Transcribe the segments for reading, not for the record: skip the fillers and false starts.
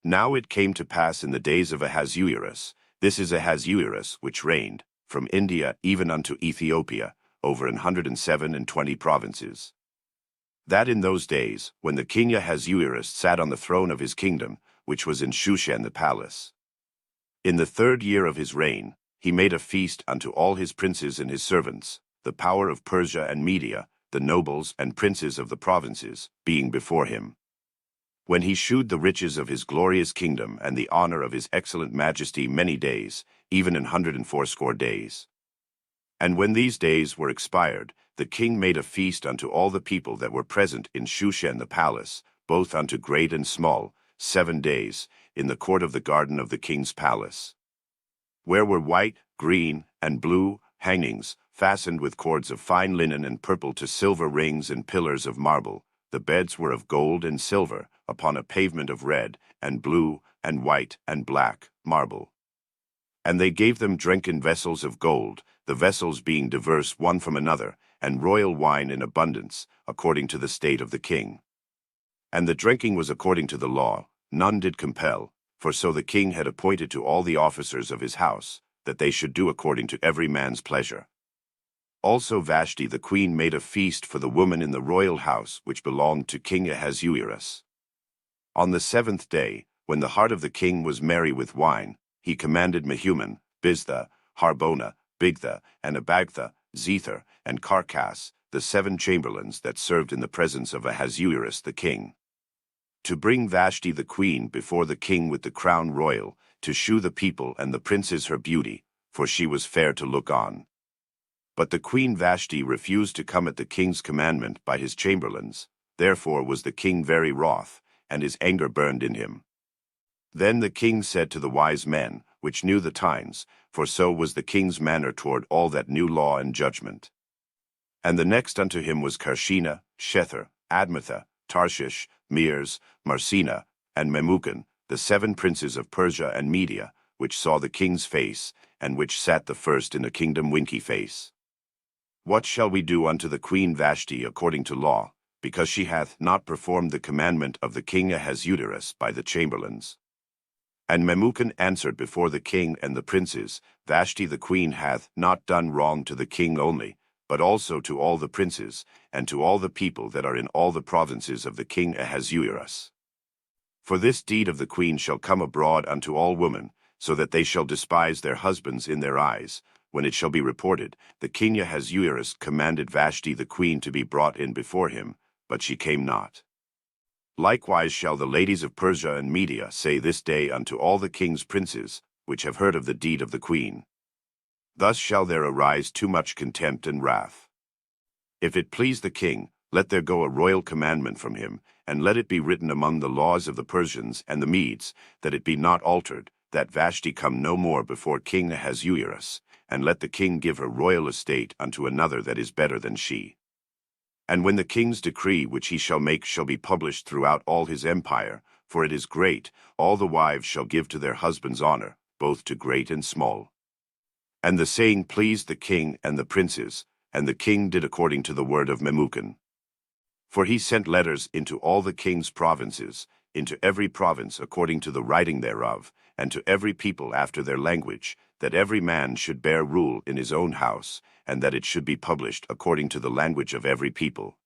Now it came to pass in the days of Ahasuerus, this is Ahasuerus which reigned, from India even unto Ethiopia, over 127 provinces, that in those days, when the king Ahasuerus sat on the throne of his kingdom, which was in Shushan the palace, in the 3rd year of his reign, he made a feast unto all his princes and his servants, the power of Persia and Media, the nobles and princes of the provinces, being before him. When he shewed the riches of his glorious kingdom and the honor of his excellent majesty many days, even 180 days. And when these days were expired, the king made a feast unto all the people that were present in Shushan the palace, both unto great and small, 7 days, in the court of the garden of the king's palace, where were white, green, and blue hangings, fastened with cords of fine linen and purple to silver rings and pillars of marble. The beds were of gold and silver, upon a pavement of red, and blue, and white, and black marble. And they gave them drink in vessels of gold, the vessels being diverse one from another, and royal wine in abundance, according to the state of the king. And the drinking was according to the law, none did compel, for so the king had appointed to all the officers of his house, that they should do according to every man's pleasure. Also Vashti the queen made a feast for the woman in the royal house which belonged to King Ahasuerus. On the 7th day, when the heart of the king was merry with wine, he commanded Mehuman, Biztha, Harbona, Bigtha, and Abagtha, Zethar, and Carcass, the 7 chamberlains that served in the presence of Ahasuerus the king, to bring Vashti the queen before the king with the crown royal, to shew the people and the princes her beauty, for she was fair to look on. But the queen Vashti refused to come at the king's commandment by his chamberlains, therefore was the king very wroth, and his anger burned in him. Then the king said to the wise men, which knew the times, for so was the king's manner toward all that knew law and judgment. And the next unto him was Carshena, Shethar, Admatha, Tarshish, Meres, Marsena, and Memucan, the 7 princes of Persia and Media, which saw the king's face, and which sat the first in the kingdom winky face. What shall we do unto the queen Vashti according to law, because she hath not performed the commandment of the king Ahasuerus by the chamberlains? And Memucan answered before the king and the princes, Vashti the queen hath not done wrong to the king only, but also to all the princes, and to all the people that are in all the provinces of the king Ahasuerus. For this deed of the queen shall come abroad unto all women, so that they shall despise their husbands in their eyes, when it shall be reported, the king Ahasuerus commanded Vashti the queen to be brought in before him, but she came not. Likewise shall the ladies of Persia and Media say this day unto all the king's princes, which have heard of the deed of the queen. Thus shall there arise too much contempt and wrath. If it please the king, let there go a royal commandment from him, and let it be written among the laws of the Persians and the Medes, that it be not altered, that Vashti come no more before King Ahasuerus, and let the king give her royal estate unto another that is better than she. And when the king's decree which he shall make shall be published throughout all his empire, for it is great, all the wives shall give to their husbands honor, both to great and small. And the saying pleased the king and the princes, and the king did according to the word of Memucan. For he sent letters into all the king's provinces, into every province according to the writing thereof, and to every people after their language, that every man should bear rule in his own house, and that it should be published according to the language of every people.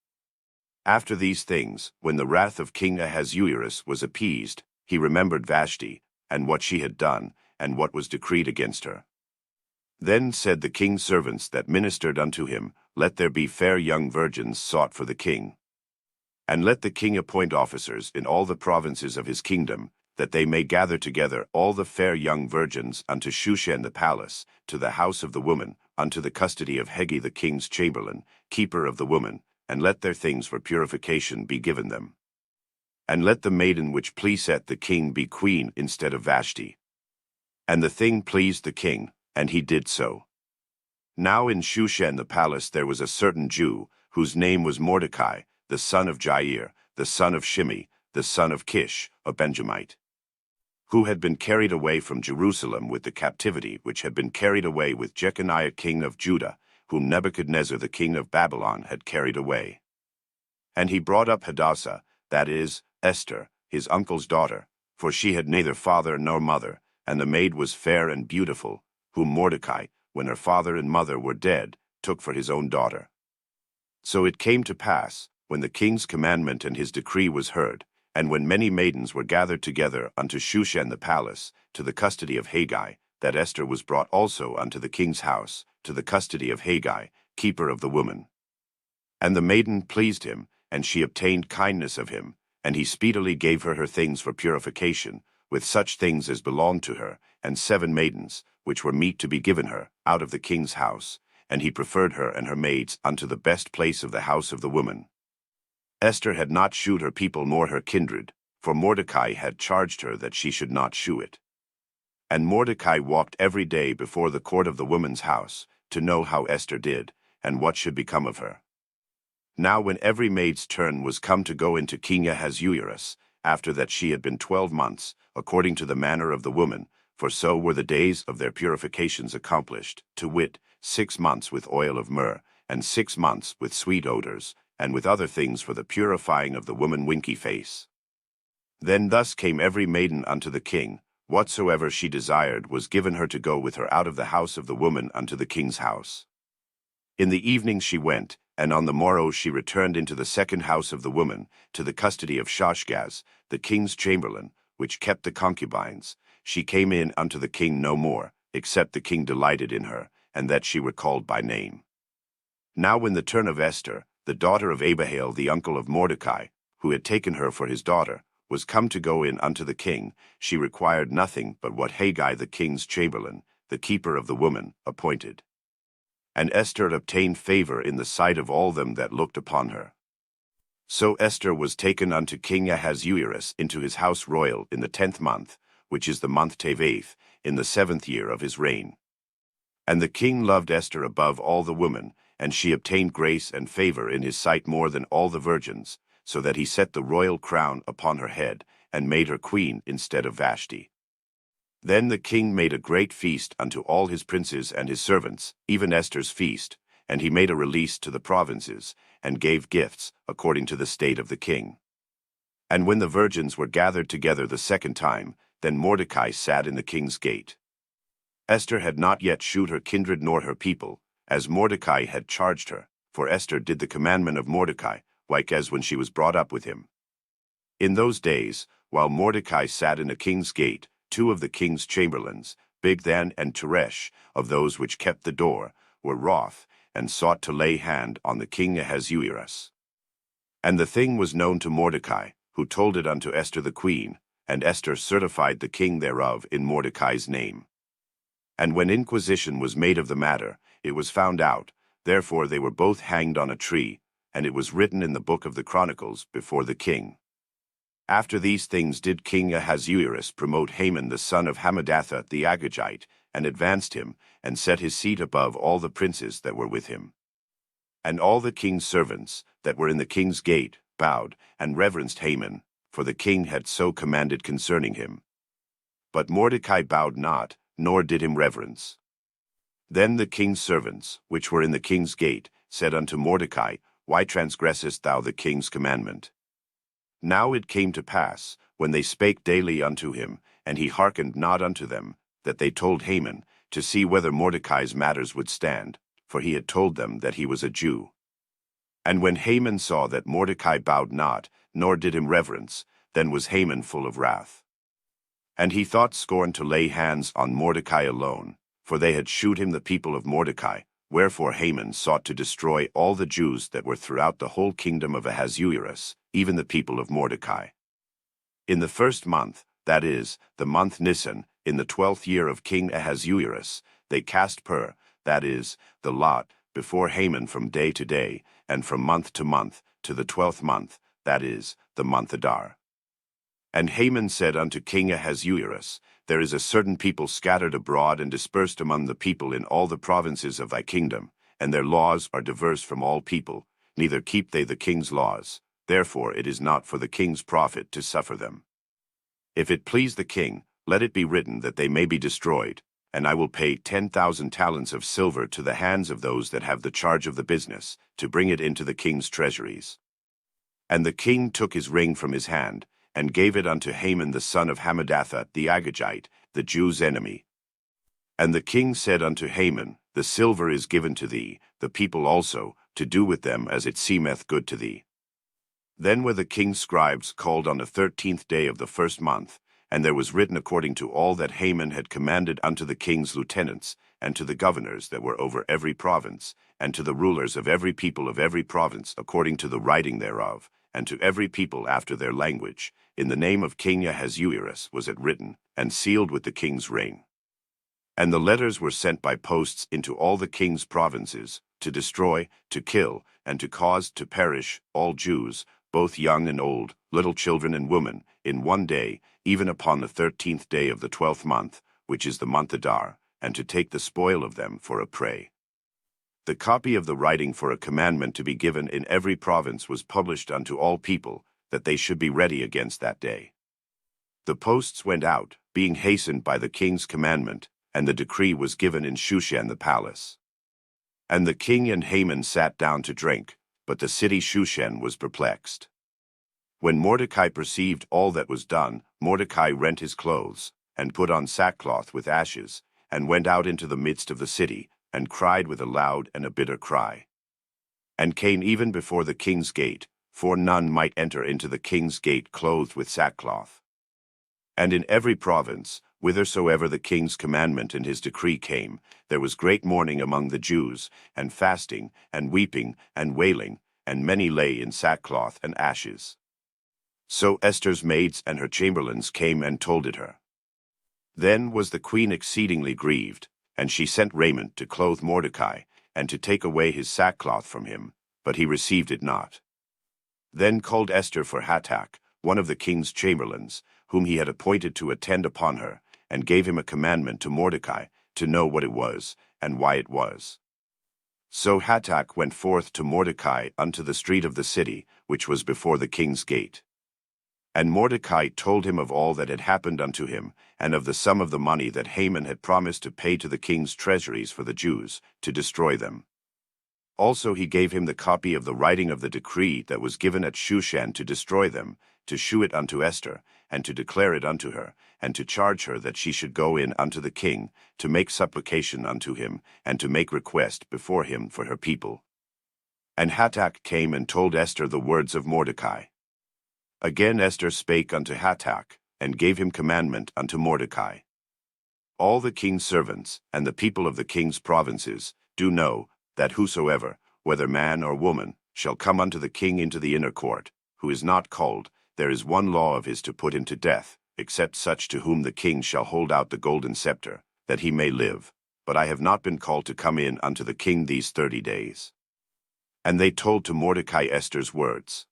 After these things, when the wrath of King Ahasuerus was appeased, he remembered Vashti, and what she had done, and what was decreed against her. Then said the king's servants that ministered unto him, Let there be fair young virgins sought for the king. And let the king appoint officers in all the provinces of his kingdom, that they may gather together all the fair young virgins unto Shushan the palace, to the house of the woman, unto the custody of Hegi the king's chamberlain, keeper of the woman, and let their things for purification be given them. And let the maiden which pleaseth the king be queen instead of Vashti. And the thing pleased the king, and he did so. Now in Shushan the palace there was a certain Jew, whose name was Mordecai, the son of Jair, the son of Shimei, the son of Kish, a Benjamite, who had been carried away from Jerusalem with the captivity which had been carried away with Jeconiah king of Judah, whom Nebuchadnezzar the king of Babylon had carried away. And he brought up Hadassah, that is, Esther, his uncle's daughter, for she had neither father nor mother, and the maid was fair and beautiful, whom Mordecai, when her father and mother were dead, took for his own daughter. So it came to pass, when the king's commandment and his decree was heard, and when many maidens were gathered together unto Shushan the palace, to the custody of Haggai, that Esther was brought also unto the king's house, to the custody of Haggai, keeper of the woman. And the maiden pleased him, and she obtained kindness of him, and he speedily gave her things for purification, with such things as belonged to her, and 7 maidens, which were meet to be given her, out of the king's house, and he preferred her and her maids unto the best place of the house of the woman. Esther had not shewed her people nor her kindred, for Mordecai had charged her that she should not shew it. And Mordecai walked every day before the court of the woman's house, to know how Esther did, and what should become of her. Now when every maid's turn was come to go into King Ahasuerus, after that she had been 12 months, according to the manner of the woman, for so were the days of their purifications accomplished, to wit, 6 months with oil of myrrh, and 6 months with sweet odors, and with other things for the purifying of the woman winky face. Then thus came every maiden unto the king, whatsoever she desired was given her to go with her out of the house of the woman unto the king's house. In the evening she went, and on the morrow she returned into the second house of the woman, to the custody of Shashgaz, the king's chamberlain, which kept the concubines. She came in unto the king no more, except the king delighted in her, and that she were called by name. Now when the turn of Esther, the daughter of Abihail the uncle of Mordecai, who had taken her for his daughter, was come to go in unto the king, she required nothing but what Haggai the king's chamberlain, the keeper of the woman, appointed. And Esther obtained favor in the sight of all them that looked upon her. So Esther was taken unto King Ahasuerus into his house royal in the 10th month, which is the month Tevath, in the 7th year of his reign. And the king loved Esther above all the women, and she obtained grace and favor in his sight more than all the virgins, so that he set the royal crown upon her head, and made her queen instead of Vashti. Then the king made a great feast unto all his princes and his servants, even Esther's feast, and he made a release to the provinces, and gave gifts, according to the state of the king. And when the virgins were gathered together the second time, then Mordecai sat in the king's gate. Esther had not yet shewed her kindred nor her people, as Mordecai had charged her, for Esther did the commandment of Mordecai, like as when she was brought up with him. In those days, while Mordecai sat in the king's gate, 2 of the king's chamberlains, Bigthan and Teresh, of those which kept the door, were wroth, and sought to lay hand on the king Ahasuerus. And the thing was known to Mordecai, who told it unto Esther the queen, and Esther certified the king thereof in Mordecai's name. And when inquisition was made of the matter, it was found out, therefore they were both hanged on a tree, and it was written in the book of the Chronicles before the king. After these things did King Ahasuerus promote Haman the son of Hammedatha the Agagite, and advanced him, and set his seat above all the princes that were with him. And all the king's servants, that were in the king's gate, bowed, and reverenced Haman, for the king had so commanded concerning him. But Mordecai bowed not, nor did him reverence. Then the king's servants, which were in the king's gate, said unto Mordecai, Why transgressest thou the king's commandment? Now it came to pass, when they spake daily unto him, and he hearkened not unto them, that they told Haman, to see whether Mordecai's matters would stand, for he had told them that he was a Jew. And when Haman saw that Mordecai bowed not, nor did him reverence, then was Haman full of wrath. And he thought scorn to lay hands on Mordecai alone, for they had shewed him the people of Mordecai, wherefore Haman sought to destroy all the Jews that were throughout the whole kingdom of Ahasuerus, even the people of Mordecai. In the 1st month, that is, the month Nisan, in the 12th year of King Ahasuerus, they cast pur, that is, the lot, before Haman from day to day, and from month to month, to the 12th month, that is, the month Adar. And Haman said unto King Ahasuerus, There is a certain people scattered abroad and dispersed among the people in all the provinces of thy kingdom, and their laws are diverse from all people, neither keep they the king's laws. Therefore it is not for the king's profit to suffer them. If it please the king, let it be written that they may be destroyed, and I will pay 10,000 talents of silver to the hands of those that have the charge of the business, to bring it into the king's treasuries. And the king took his ring from his hand, and gave it unto Haman the son of Hammedatha the Agagite, the Jews' enemy. And the king said unto Haman, The silver is given to thee, the people also, to do with them as it seemeth good to thee. Then were the king's scribes called on the 13th day of the first month, and there was written according to all that Haman had commanded unto the king's lieutenants, and to the governors that were over every province, and to the rulers of every people of every province according to the writing thereof, and to every people after their language, in the name of King Ahasuerus was it written, and sealed with the king's reign. And the letters were sent by posts into all the king's provinces, to destroy, to kill, and to cause to perish all Jews, both young and old, little children and women, in one day, even upon the 13th day of the 12th month, which is the month Adar, and to take the spoil of them for a prey. The copy of the writing for a commandment to be given in every province was published unto all people, that they should be ready against that day. The posts went out, being hastened by the king's commandment, and the decree was given in Shushan the palace. And the king and Haman sat down to drink, but the city Shushan was perplexed. When Mordecai perceived all that was done, Mordecai rent his clothes, and put on sackcloth with ashes, and went out into the midst of the city, and cried with a loud and a bitter cry. And came even before the king's gate, for none might enter into the king's gate clothed with sackcloth. And in every province, whithersoever the king's commandment and his decree came, there was great mourning among the Jews, and fasting, and weeping, and wailing, and many lay in sackcloth and ashes. So Esther's maids and her chamberlains came and told it her. Then was the queen exceedingly grieved, and she sent raiment to clothe Mordecai, and to take away his sackcloth from him, but he received it not. Then called Esther for Hatach, one of the king's chamberlains, whom he had appointed to attend upon her, and gave him a commandment to Mordecai, to know what it was, and why it was. So Hatach went forth to Mordecai unto the street of the city, which was before the king's gate. And Mordecai told him of all that had happened unto him, and of the sum of the money that Haman had promised to pay to the king's treasuries for the Jews, to destroy them. Also he gave him the copy of the writing of the decree that was given at Shushan to destroy them, to shew it unto Esther, and to declare it unto her, and to charge her that she should go in unto the king, to make supplication unto him, and to make request before him for her people. And Hatach came and told Esther the words of Mordecai. Again Esther spake unto Hatach, and gave him commandment unto Mordecai. All the king's servants, and the people of the king's provinces, do know, that whosoever, whether man or woman, shall come unto the king into the inner court, who is not called, there is one law of his to put him to death, except such to whom the king shall hold out the golden scepter, that he may live. But I have not been called to come in unto the king these 30 days. And they told to Mordecai Esther's words.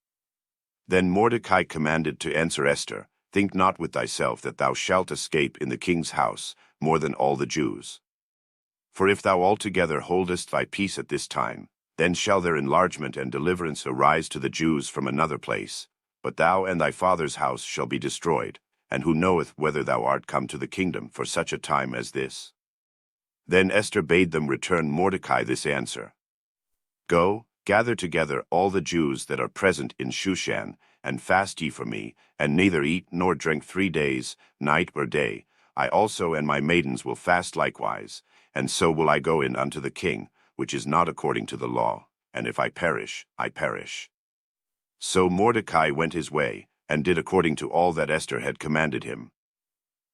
Then Mordecai commanded to answer Esther, Think not with thyself that thou shalt escape in the king's house more than all the Jews. For if thou altogether holdest thy peace at this time, then shall their enlargement and deliverance arise to the Jews from another place. But thou and thy father's house shall be destroyed, and who knoweth whether thou art come to the kingdom for such a time as this? Then Esther bade them return Mordecai this answer. Go, gather together all the Jews that are present in Shushan, and fast ye for me, and neither eat nor drink 3 days, night or day. I also and my maidens will fast likewise, and so will I go in unto the king, which is not according to the law, and if I perish, I perish. So Mordecai went his way, and did according to all that Esther had commanded him.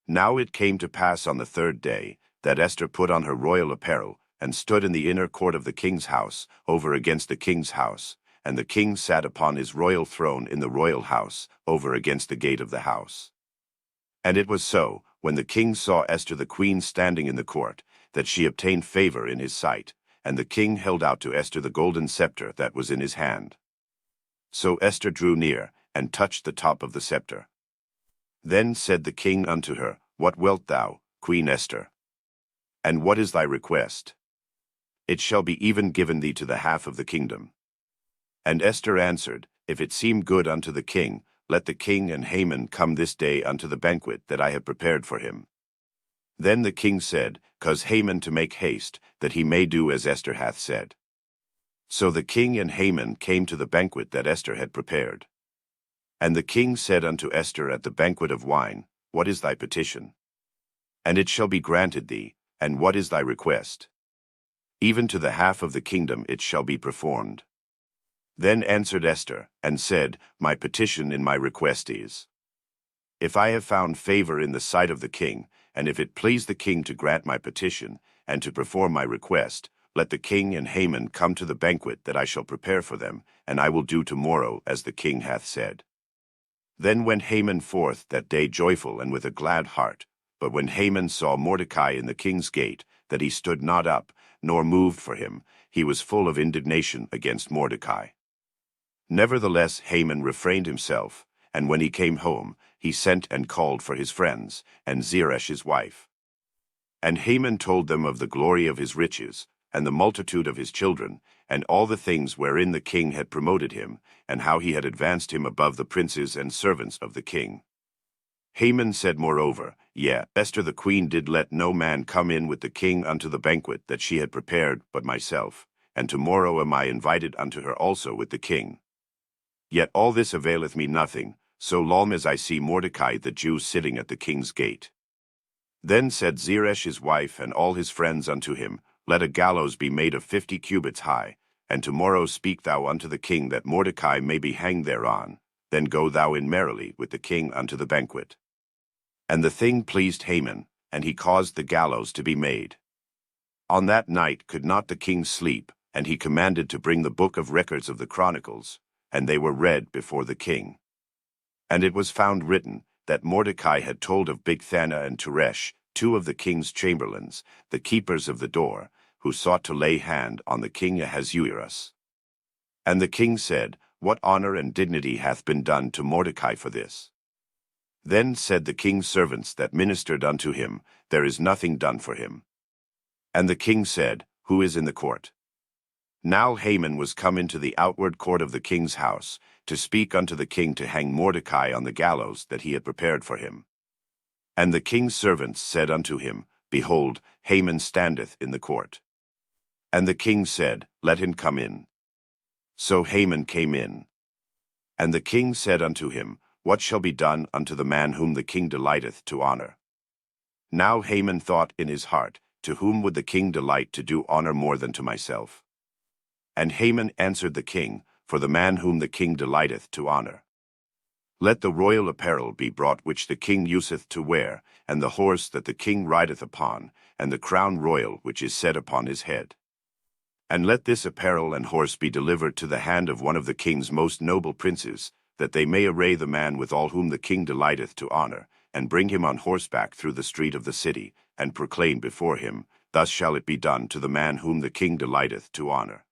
Now it came to pass on the 3rd day, that Esther put on her royal apparel, and stood in the inner court of the king's house, over against the king's house, and the king sat upon his royal throne in the royal house, over against the gate of the house. And it was so, when the king saw Esther the queen standing in the court, that she obtained favor in his sight, and the king held out to Esther the golden scepter that was in his hand. So Esther drew near, and touched the top of the scepter. Then said the king unto her, What wilt thou, Queen Esther? And what is thy request? It shall be even given thee to the half of the kingdom. And Esther answered, If it seem good unto the king, let the king and Haman come this day unto the banquet that I have prepared for him. Then the king said, Cause Haman to make haste, that he may do as Esther hath said. So the king and Haman came to the banquet that Esther had prepared. And the king said unto Esther at the banquet of wine, What is thy petition? And it shall be granted thee, and what is thy request? Even to the half of the kingdom it shall be performed. Then answered Esther, and said, My petition and my request is, if I have found favor in the sight of the king, and if it please the king to grant my petition, and to perform my request, let the king and Haman come to the banquet that I shall prepare for them, and I will do tomorrow as the king hath said. Then went Haman forth that day joyful and with a glad heart. But when Haman saw Mordecai in the king's gate, that he stood not up, nor moved for him, he was full of indignation against Mordecai. Nevertheless Haman refrained himself, and when he came home, he sent and called for his friends, and Zeresh his wife. And Haman told them of the glory of his riches, and the multitude of his children, and all the things wherein the king had promoted him, and how he had advanced him above the princes and servants of the king. Haman said moreover, Yea, Esther the queen did let no man come in with the king unto the banquet that she had prepared but myself, and tomorrow am I invited unto her also with the king. Yet all this availeth me nothing, so long as I see Mordecai the Jew sitting at the king's gate. Then said Zeresh his wife and all his friends unto him, Let a gallows be made of 50 cubits high, and tomorrow speak thou unto the king that Mordecai may be hanged thereon. Then go thou in merrily with the king unto the banquet. And the thing pleased Haman, and he caused the gallows to be made. On that night could not the king sleep, and he commanded to bring the book of records of the Chronicles, and they were read before the king. And it was found written that Mordecai had told of Bigthana and Teresh, two of the king's chamberlains, the keepers of the door, who sought to lay hand on the king Ahasuerus. And the king said, What honor and dignity hath been done to Mordecai for this? Then said the king's servants that ministered unto him, There is nothing done for him. And the king said, Who is in the court? Now Haman was come into the outward court of the king's house, to speak unto the king to hang Mordecai on the gallows that he had prepared for him. And the king's servants said unto him, Behold, Haman standeth in the court. And the king said, Let him come in. So Haman came in. And the king said unto him, What shall be done unto the man whom the king delighteth to honor? Now Haman thought in his heart, To whom would the king delight to do honor more than to myself? And Haman answered the king, For the man whom the king delighteth to honor. Let the royal apparel be brought which the king useth to wear, and the horse that the king rideth upon, and the crown royal which is set upon his head. And let this apparel and horse be delivered to the hand of one of the king's most noble princes, that they may array the man with all whom the king delighteth to honor, and bring him on horseback through the street of the city, and proclaim before him, Thus shall it be done to the man whom the king delighteth to honor.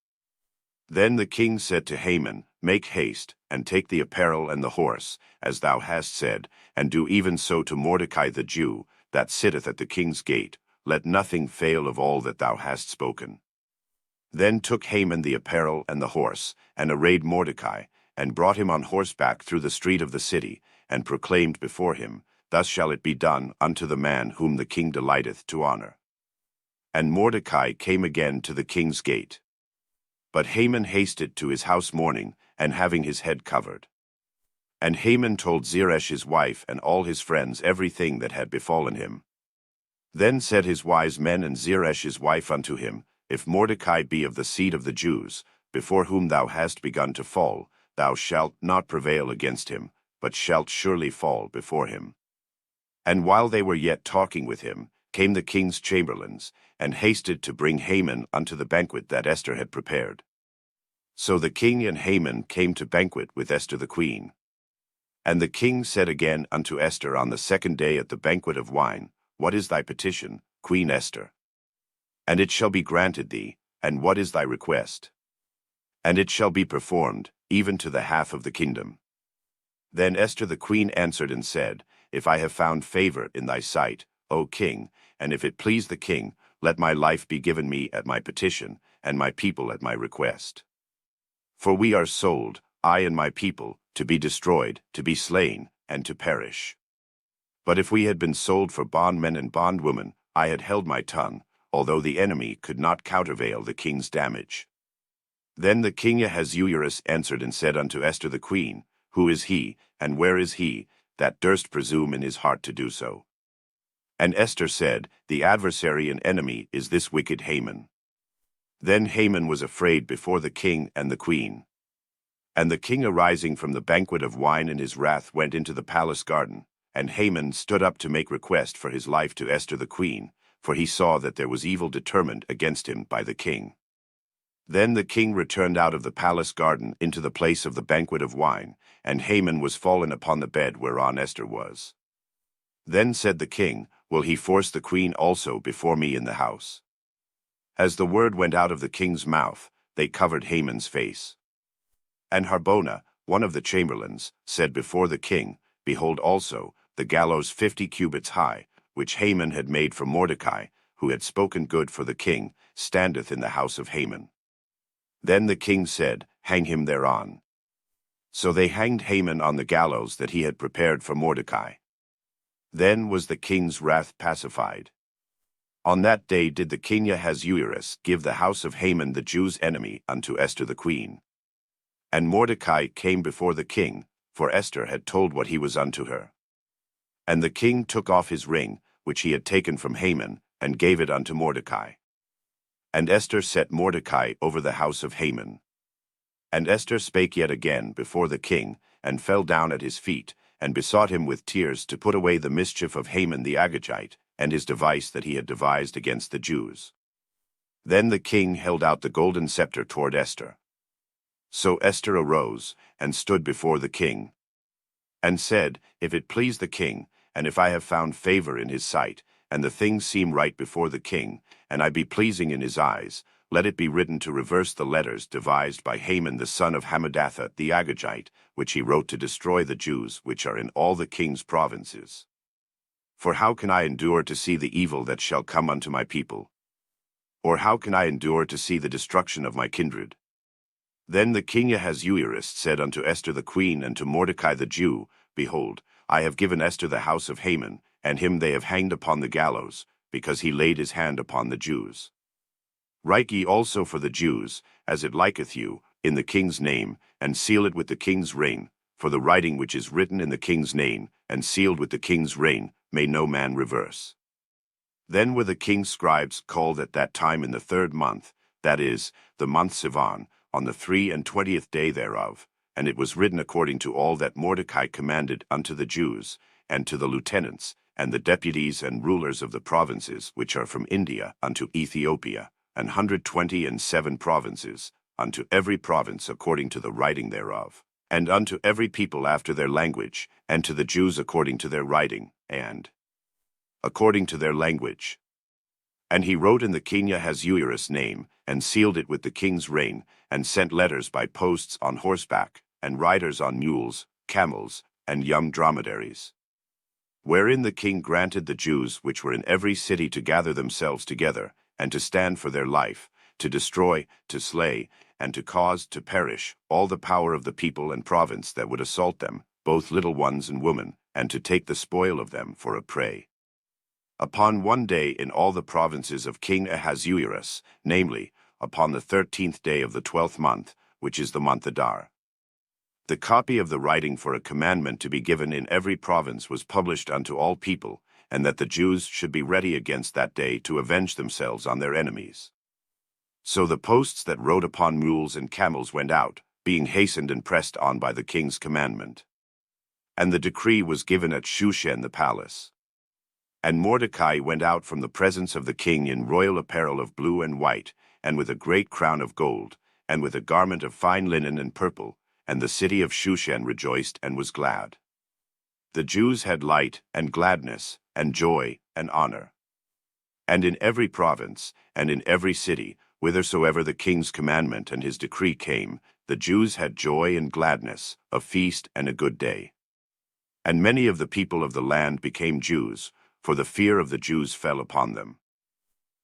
Then the king said to Haman, Make haste, and take the apparel and the horse, as thou hast said, and do even so to Mordecai the Jew, that sitteth at the king's gate. Let nothing fail of all that thou hast spoken. Then took Haman the apparel and the horse, and arrayed Mordecai, and brought him on horseback through the street of the city, and proclaimed before him, Thus shall it be done unto the man whom the king delighteth to honor. And Mordecai came again to the king's gate. But Haman hasted to his house mourning, and having his head covered. And Haman told Zeresh his wife and all his friends everything that had befallen him. Then said his wise men and Zeresh his wife unto him, If Mordecai be of the seed of the Jews, before whom thou hast begun to fall, thou shalt not prevail against him, but shalt surely fall before him. And while they were yet talking with him, came the king's chamberlains, and hasted to bring Haman unto the banquet that Esther had prepared. So the king and Haman came to banquet with Esther the queen. And the king said again unto Esther on the second day at the banquet of wine, What is thy petition, Queen Esther? And it shall be granted thee, and what is thy request? And it shall be performed, even to the half of the kingdom. Then Esther the queen answered and said, If I have found favor in thy sight, O king, and if it please the king, let my life be given me at my petition, and my people at my request. For we are sold, I and my people, to be destroyed, to be slain, and to perish. But if we had been sold for bondmen and bondwomen, I had held my tongue, although the enemy could not countervail the king's damage. Then the king Ahasuerus answered and said unto Esther the queen, Who is he, and where is he, that durst presume in his heart to do so? And Esther said, The adversary and enemy is this wicked Haman. Then Haman was afraid before the king and the queen. And the king arising from the banquet of wine in his wrath went into the palace garden, and Haman stood up to make request for his life to Esther the queen, for he saw that there was evil determined against him by the king. Then the king returned out of the palace garden into the place of the banquet of wine, and Haman was fallen upon the bed whereon Esther was. Then said the king, Will he force the queen also before me in the house? As the word went out of the king's mouth, they covered Haman's face. And Harbona, one of the chamberlains, said before the king, Behold also, the gallows 50 cubits high, which Haman had made for Mordecai, who had spoken good for the king, standeth in the house of Haman. Then the king said, Hang him thereon. So they hanged Haman on the gallows that he had prepared for Mordecai. Then was the king's wrath pacified. On that day did the king Ahasuerus give the house of Haman the Jews' enemy unto Esther the queen. And Mordecai came before the king, for Esther had told what he was unto her. And the king took off his ring, which he had taken from Haman, and gave it unto Mordecai. And Esther set Mordecai over the house of Haman. And Esther spake yet again before the king, and fell down at his feet, and besought him with tears to put away the mischief of Haman the Agagite, and his device that he had devised against the Jews. Then the king held out the golden scepter toward Esther. So Esther arose, and stood before the king, and said, If it please the king, and if I have found favor in his sight, and the things seem right before the king, and I be pleasing in his eyes, let it be written to reverse the letters devised by Haman the son of Hammedatha the Agagite, which he wrote to destroy the Jews which are in all the king's provinces. For how can I endure to see the evil that shall come unto my people? Or how can I endure to see the destruction of my kindred? Then the king Ahasuerus said unto Esther the queen and to Mordecai the Jew, Behold, I have given Esther the house of Haman, and him they have hanged upon the gallows, because he laid his hand upon the Jews. Write ye also for the Jews, as it liketh you, in the king's name, and seal it with the king's ring, for the writing which is written in the king's name, and sealed with the king's ring, may no man reverse. Then were the king's scribes called at that time in the 3rd month, that is, the month Sivan, on the 23rd day thereof, and it was written according to all that Mordecai commanded unto the Jews, and to the lieutenants, and the deputies and rulers of the provinces which are from India unto Ethiopia, 127 provinces, unto every province according to the writing thereof, and unto every people after their language, and to the Jews according to their writing, and according to their language. And he wrote in the king Ahasuerus' name, and sealed it with the king's ring, and sent letters by posts on horseback, and riders on mules, camels, and young dromedaries. Wherein the king granted the Jews which were in every city to gather themselves together, and to stand for their life, to destroy, to slay, and to cause to perish all the power of the people and province that would assault them, both little ones and women, and to take the spoil of them for a prey. Upon one day in all the provinces of King Ahasuerus, namely, upon the 13th day of the 12th month, which is the month Adar. The copy of the writing for a commandment to be given in every province was published unto all people, and that the Jews should be ready against that day to avenge themselves on their enemies. So the posts that rode upon mules and camels went out, being hastened and pressed on by the king's commandment. And the decree was given at Shushan the palace. And Mordecai went out from the presence of the king in royal apparel of blue and white, and with a great crown of gold, and with a garment of fine linen and purple, and the city of Shushan rejoiced and was glad. The Jews had light, and gladness, and joy, and honor. And in every province, and in every city, whithersoever the king's commandment and his decree came, the Jews had joy and gladness, a feast and a good day. And many of the people of the land became Jews, for the fear of the Jews fell upon them.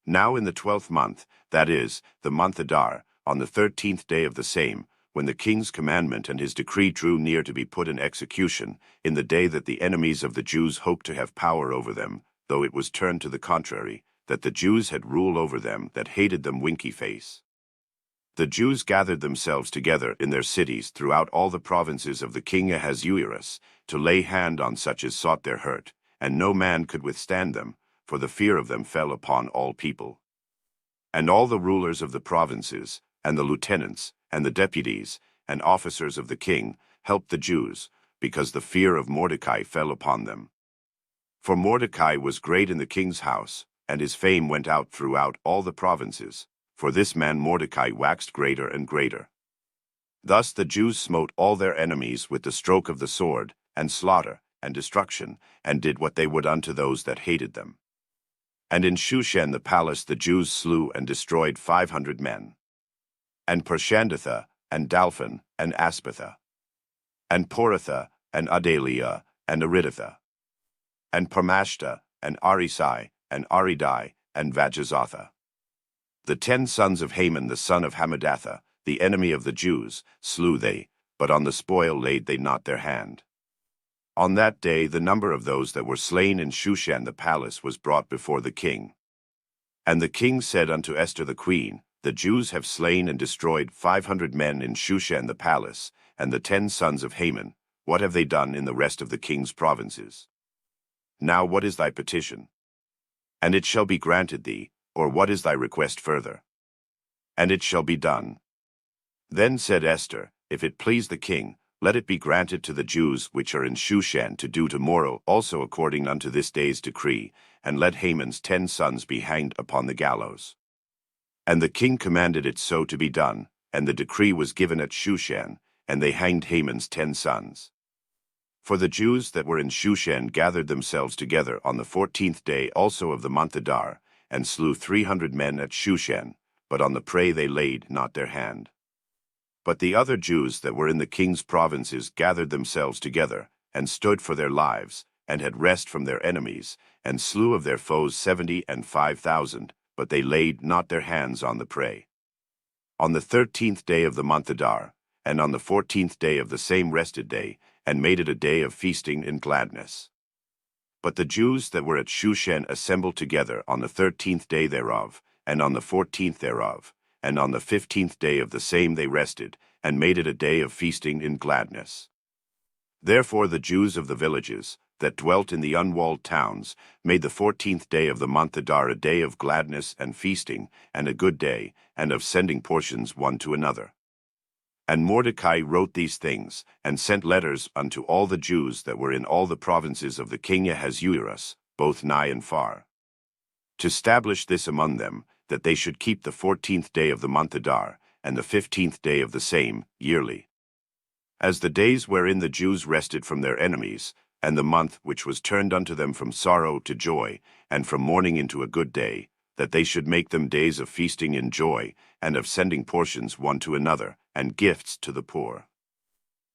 Now in the 12th month, that is, the month Adar, on the 13th day of the same, when the king's commandment and his decree drew near to be put in execution, in the day that the enemies of the Jews hoped to have power over them, though it was turned to the contrary, that the Jews had rule over them that hated them winky face. The Jews gathered themselves together in their cities throughout all the provinces of the king Ahasuerus, to lay hand on such as sought their hurt, and no man could withstand them, for the fear of them fell upon all people. And all the rulers of the provinces, and the lieutenants, and the deputies, and officers of the king, helped the Jews, because the fear of Mordecai fell upon them. For Mordecai was great in the king's house, and his fame went out throughout all the provinces. For this man Mordecai waxed greater and greater. Thus the Jews smote all their enemies with the stroke of the sword, and slaughter, and destruction, and did what they would unto those that hated them. And in Shushan the palace the Jews slew and destroyed 500 men. And Parshandatha, and Dalphon, and Aspatha, and Poratha, and Adalia, and Aridatha, and Parmashta, and Arisai, and Aridai, and Vajazatha. The 10 sons of Haman the son of Hammedatha, the enemy of the Jews, slew they, but on the spoil laid they not their hand. On that day the number of those that were slain in Shushan the palace was brought before the king. And the king said unto Esther the queen, The Jews have slain and destroyed 500 men in Shushan the palace, and the 10 sons of Haman, what have they done in the rest of the king's provinces? Now what is thy petition? And it shall be granted thee, or what is thy request further? And it shall be done. Then said Esther, If it please the king, let it be granted to the Jews which are in Shushan to do tomorrow also according unto this day's decree, and let Haman's 10 sons be hanged upon the gallows. And the king commanded it so to be done, and the decree was given at Shushan, and they hanged Haman's 10 sons. For the Jews that were in Shushan gathered themselves together on the 14th day also of the month Adar, and slew 300 men at Shushan, but on the prey they laid not their hand. But the other Jews that were in the king's provinces gathered themselves together, and stood for their lives, and had rest from their enemies, and slew of their foes 75,000, but they laid not their hands on the prey. On the 13th day of the month Adar, and on the 14th day of the same rested day, and made it a day of feasting and gladness. But the Jews that were at Shushan assembled together on the 13th day thereof, and on the 14th thereof, and on the 15th day of the same they rested, and made it a day of feasting in gladness. Therefore the Jews of the villages, that dwelt in the unwalled towns, made the 14th day of the month Adar a day of gladness and feasting, and a good day, and of sending portions one to another. And Mordecai wrote these things, and sent letters unto all the Jews that were in all the provinces of the king Ahasuerus, both nigh and far, to establish this among them, that they should keep the 14th day of the month Adar, and the 15th day of the same, yearly, as the days wherein the Jews rested from their enemies, and the month which was turned unto them from sorrow to joy, and from mourning into a good day, that they should make them days of feasting in joy, and of sending portions one to another, and gifts to the poor.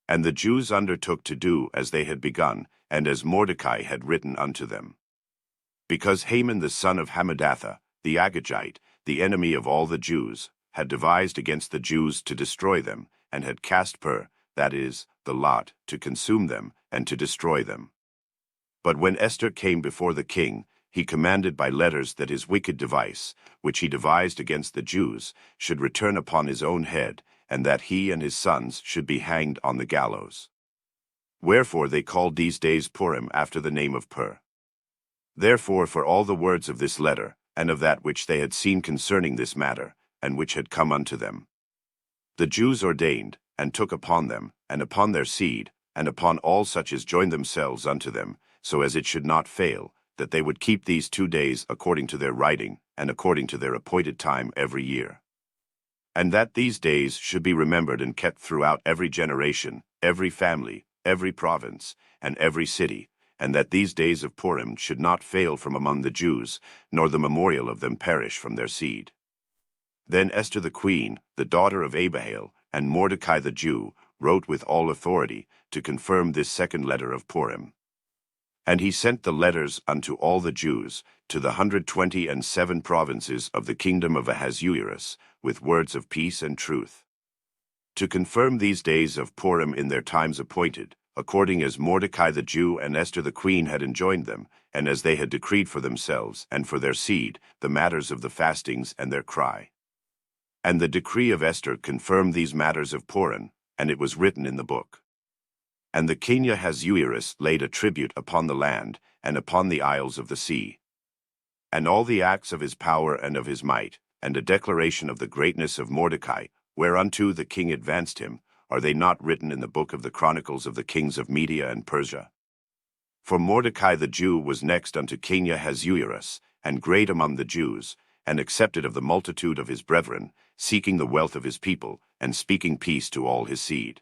And the Jews undertook to do as they had begun, and as Mordecai had written unto them. Because Haman the son of Hammedatha, the Agagite, the enemy of all the Jews, had devised against the Jews to destroy them, and had cast pur, that is, the lot, to consume them, and to destroy them. But when Esther came before the king, he commanded by letters that his wicked device, which he devised against the Jews, should return upon his own head, and that he and his sons should be hanged on the gallows. Wherefore they called these days Purim after the name of Pur. Therefore for all the words of this letter, and of that which they had seen concerning this matter, and which had come unto them, the Jews ordained, and took upon them, and upon their seed, and upon all such as joined themselves unto them, so as it should not fail, that they would keep these 2 days according to their writing, and according to their appointed time every year. And that these days should be remembered and kept throughout every generation, every family, every province, and every city, and that these days of Purim should not fail from among the Jews, nor the memorial of them perish from their seed. Then Esther the queen, the daughter of Abihail, and Mordecai the Jew, wrote with all authority, to confirm this second letter of Purim. And he sent the letters unto all the Jews, to the 127 provinces of the kingdom of Ahasuerus, with words of peace and truth, to confirm these days of Purim in their times appointed, according as Mordecai the Jew and Esther the queen had enjoined them, and as they had decreed for themselves and for their seed, the matters of the fastings and their cry. And the decree of Esther confirmed these matters of Purim, and it was written in the book. And the king Ahasuerus laid a tribute upon the land, and upon the isles of the sea. And all the acts of his power and of his might, and a declaration of the greatness of Mordecai, whereunto the king advanced him, are they not written in the book of the chronicles of the kings of Media and Persia? For Mordecai the Jew was next unto King Ahasuerus, and great among the Jews, and accepted of the multitude of his brethren, seeking the wealth of his people, and speaking peace to all his seed.